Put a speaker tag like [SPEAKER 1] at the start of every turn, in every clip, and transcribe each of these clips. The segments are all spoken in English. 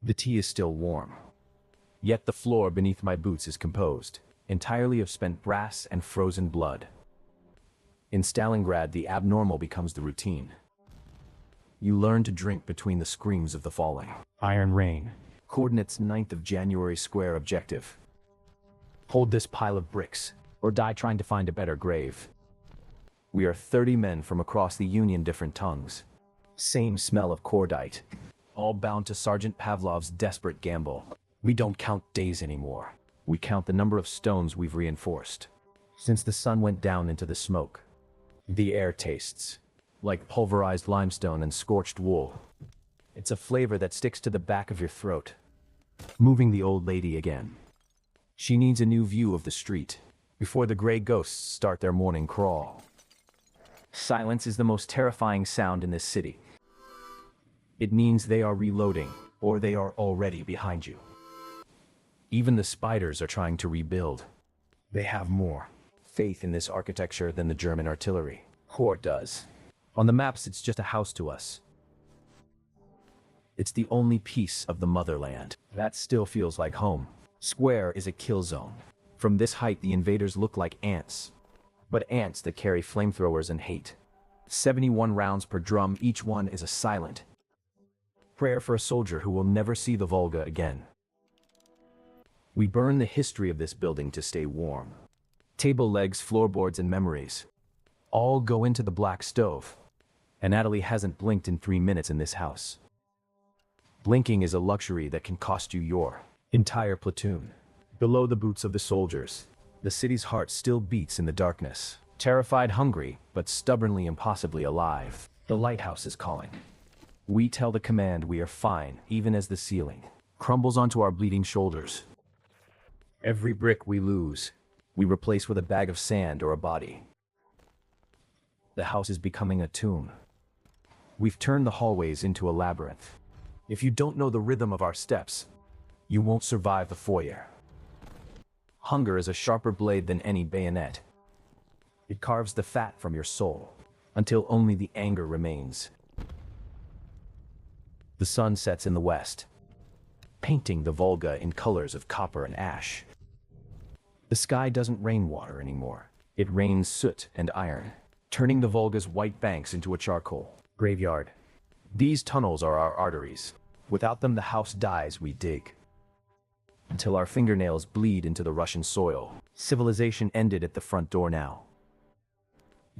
[SPEAKER 1] The tea is still warm. Yet the floor beneath my boots is composed entirely of spent brass and frozen blood. In Stalingrad, the abnormal becomes the routine. You learn to drink between the screams of the falling. Iron Rain. Coordinates 9th of January square objective. Hold this pile of bricks, or die trying to find a better grave. We are 30 men from across the Union, different tongues. Same smell of cordite. All bound to Sergeant Pavlov's desperate gamble. We don't count days anymore. We count the number of stones we've reinforced. Since the sun went down into the smoke, the air tastes like pulverized limestone and scorched wool. It's a flavor that sticks to the back of your throat. Moving the old lady again. She needs a new view of the street before the gray ghosts start their morning crawl. Silence is the most terrifying sound in this city. It means they are reloading, or they are already behind you. Even the spiders are trying to rebuild. They have more faith in this architecture than the German artillery corps does. On the maps, it's just a house to us. It's the only piece of the motherland that still feels like home. Square is a kill zone. From this height, the invaders look like ants, but ants that carry flamethrowers and hate. 71 rounds per drum, each one is a silent prayer for a soldier who will never see the Volga again. We burn the history of this building to stay warm. Table legs, floorboards, and memories all go into the black stove. And Natalie hasn't blinked in 3 minutes in this house. Blinking is a luxury that can cost you your entire platoon. Below the boots of the soldiers, the city's heart still beats in the darkness. Terrified, hungry, but stubbornly, impossibly alive. The lighthouse is calling. We tell the command we are fine, even as the ceiling crumbles onto our bleeding shoulders. Every brick we lose, we replace with a bag of sand or a body. The house is becoming a tomb. We've turned the hallways into a labyrinth. If you don't know the rhythm of our steps, you won't survive the foyer. Hunger is a sharper blade than any bayonet. It carves the fat from your soul, until only the anger remains. The sun sets in the west, painting the Volga in colors of copper and ash. The sky doesn't rain water anymore. It rains soot and iron, turning the Volga's white banks into a charcoal graveyard. These tunnels are our arteries. Without them, the house dies we dig, until our fingernails bleed into the Russian soil. Civilization ended at the front door now.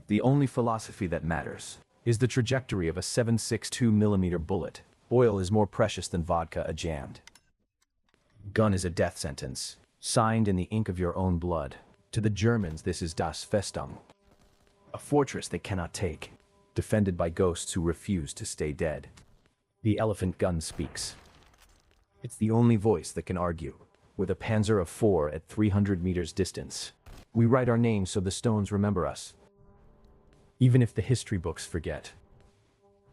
[SPEAKER 1] The only philosophy that matters is the trajectory of a 7.62mm bullet. Oil is more precious than vodka jammed. Gun is a death sentence, signed in the ink of your own blood. To the Germans, this is Das Festung, a fortress they cannot take, defended by ghosts who refuse to stay dead. The elephant gun speaks. It's the only voice that can argue. With a Panzer of 4 at 300 meters distance, we write our names so the stones remember us. Even if the history books forget,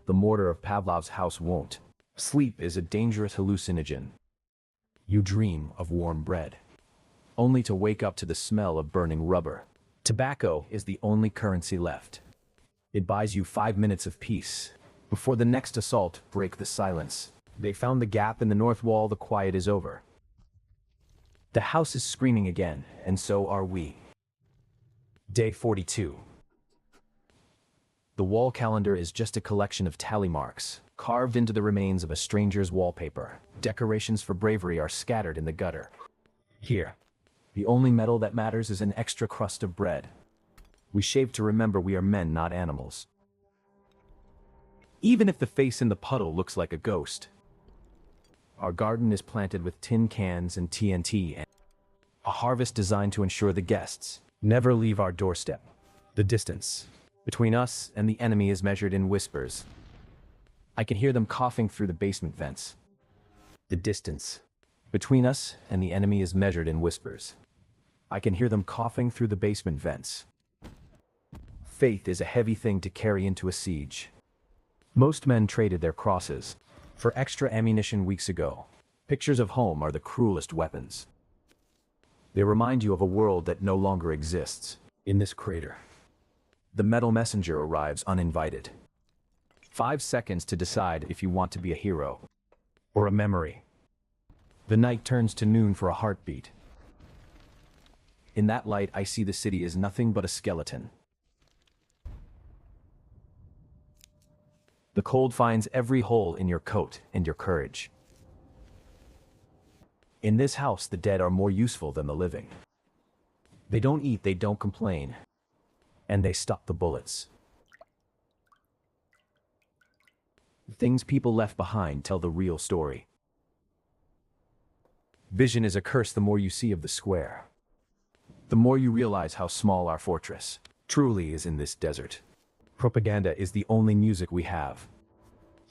[SPEAKER 1] the mortar of Pavlov's house won't. Sleep is a dangerous hallucinogen. You dream of warm bread, only to wake up to the smell of burning rubber. Tobacco is the only currency left. It buys you 5 minutes of peace. Before the next assault, break the silence. They found the gap in the north wall, the quiet is over. The house is screaming again, and so are we. Day 42. The wall calendar is just a collection of tally marks, carved into the remains of a stranger's wallpaper. Decorations for bravery are scattered in the gutter. Here, the only metal that matters is an extra crust of bread. We shave to remember we are men, not animals. Even if the face in the puddle looks like a ghost. Our garden is planted with tin cans and TNT, and a harvest designed to ensure the guests never leave our doorstep. The distance between us and the enemy is measured in whispers. I can hear them coughing through the basement vents. The distance between us and the enemy is measured in whispers. I can hear them coughing through the basement vents. Faith is a heavy thing to carry into a siege. Most men traded their crosses for extra ammunition weeks ago. Pictures of home are the cruelest weapons. They remind you of a world that no longer exists. In this crater, the metal messenger arrives uninvited. 5 seconds to decide if you want to be a hero or a memory. The night turns to noon for a heartbeat. In that light, I see the city is nothing but a skeleton. The cold finds every hole in your coat and your courage. In this house, the dead are more useful than the living. They don't eat, they don't complain, and they stop the bullets. The things people left behind tell the real story. Vision is a curse. The more you see of the square, the more you realize how small our fortress truly is in this desert. Propaganda is the only music we have.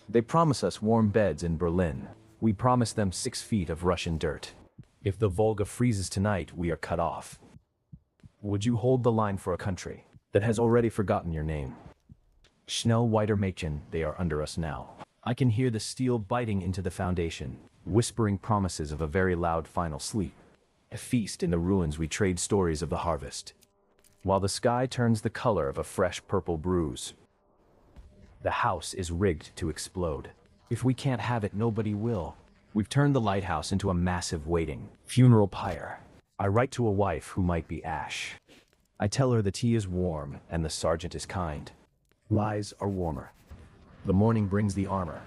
[SPEAKER 1] They promise us warm beds in Berlin. We promise them 6 feet of Russian dirt. If the Volga freezes tonight, we are cut off. Would you hold the line for a country that has already forgotten your name? Schnell weiter Mädchen, they are under us now. I can hear the steel biting into the foundation, whispering promises of a very loud final sleep. A feast in the ruins, we trade stories of the harvest, while the sky turns the color of a fresh purple bruise. The house is rigged to explode. If we can't have it, nobody will. We've turned the lighthouse into a massive waiting funeral pyre. I write to a wife who might be ash. I tell her the tea is warm and the sergeant is kind. Lies are warmer. The morning brings the armor.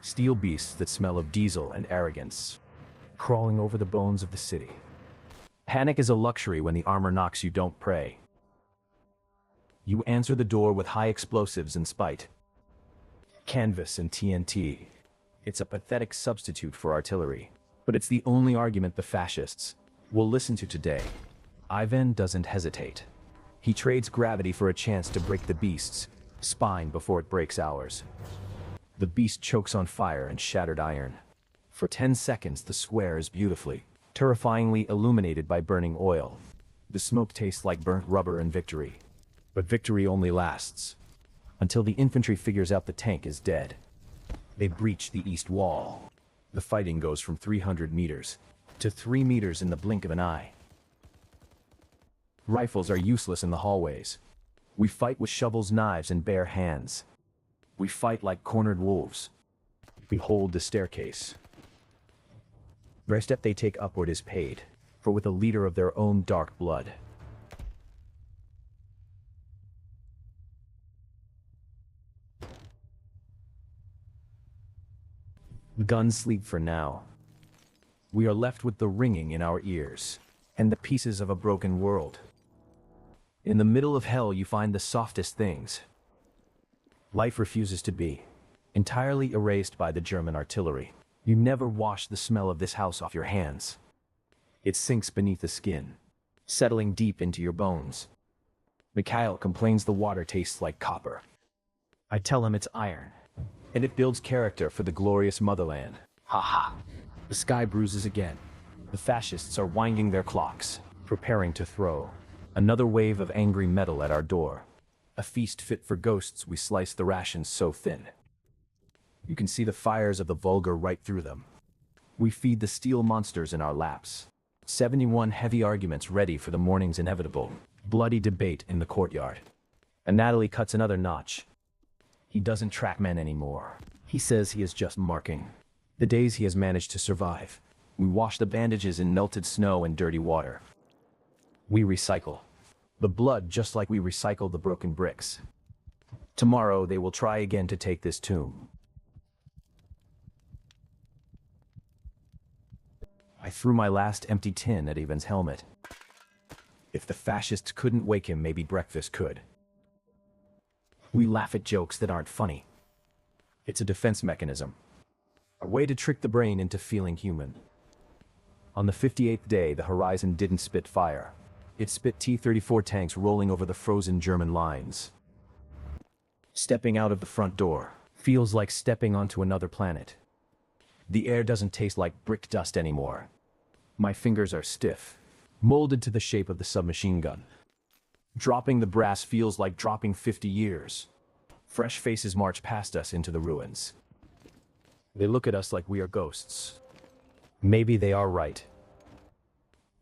[SPEAKER 1] Steel beasts that smell of diesel and arrogance, crawling over the bones of the city. Panic is a luxury. When the armor knocks, you don't pray. You answer the door with high explosives and spite. Canvas and TNT. It's a pathetic substitute for artillery, but it's the only argument the fascists will listen to today. Ivan doesn't hesitate. He trades gravity for a chance to break the beast's spine before it breaks ours. The beast chokes on fire and shattered iron. For 10 seconds, the square is beautifully, terrifyingly illuminated by burning oil. The smoke tastes like burnt rubber and victory. But victory only lasts until the infantry figures out the tank is dead. They breach the east wall. The fighting goes from 300 meters to 3 meters in the blink of an eye. Rifles are useless in the hallways. We fight with shovels, knives, and bare hands. We fight like cornered wolves. We hold the staircase. Every step they take upward is paid for with a liter of their own dark blood. Guns sleep for now. We are left with the ringing in our ears and the pieces of a broken world. In the middle of hell, you find the softest things. Life refuses to be, entirely erased by the German artillery. You never wash the smell of this house off your hands. It sinks beneath the skin, settling deep into your bones. Mikhail complains the water tastes like copper. I tell him it's iron, and it builds character for the glorious motherland. Ha ha. The sky bruises again. The fascists are winding their clocks, preparing to throw another wave of angry metal at our door. A feast fit for ghosts. We slice the rations so thin you can see the fires of the Volga right through them. We feed the steel monsters in our laps. 71 heavy arguments ready for the morning's inevitable bloody debate in the courtyard. And Natalie cuts another notch. He doesn't track men anymore. He says he is just marking the days he has managed to survive. We wash the bandages in melted snow and dirty water. We recycle the blood just like we recycle the broken bricks. Tomorrow they will try again to take this tomb. I threw my last empty tin at Ivan's helmet. If the fascists couldn't wake him, maybe breakfast could. We laugh at jokes that aren't funny. It's a defense mechanism, a way to trick the brain into feeling human. On the 58th day, the horizon didn't spit fire. It spit T-34 tanks rolling over the frozen German lines. Stepping out of the front door feels like stepping onto another planet. The air doesn't taste like brick dust anymore. My fingers are stiff, molded to the shape of the submachine gun. Dropping the brass feels like dropping 50 years. Fresh faces march past us into the ruins. They look at us like we are ghosts. Maybe they are right.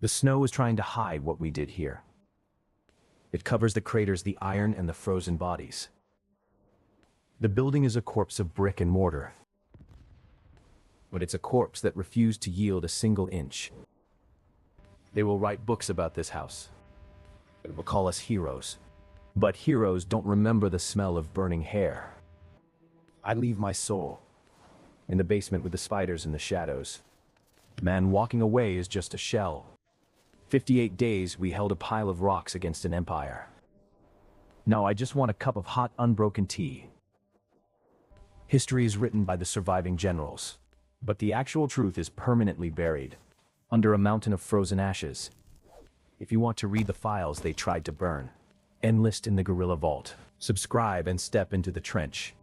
[SPEAKER 1] The snow is trying to hide what we did here. It covers the craters, the iron, and the frozen bodies. The building is a corpse of brick and mortar. but it's a corpse that refused to yield a single inch. They will write books about this house. They will call us heroes. But heroes don't remember the smell of burning hair. I leave my soul in the basement with the spiders and the shadows. Man walking away is just a shell. 58 days we held a pile of rocks against an empire. Now I just want a cup of hot, unbroken tea. History is written by the surviving generals, but the actual truth is permanently buried under a mountain of frozen ashes. If you want to read the files they tried to burn, enlist in the guerrilla vault. Subscribe and step into the trench.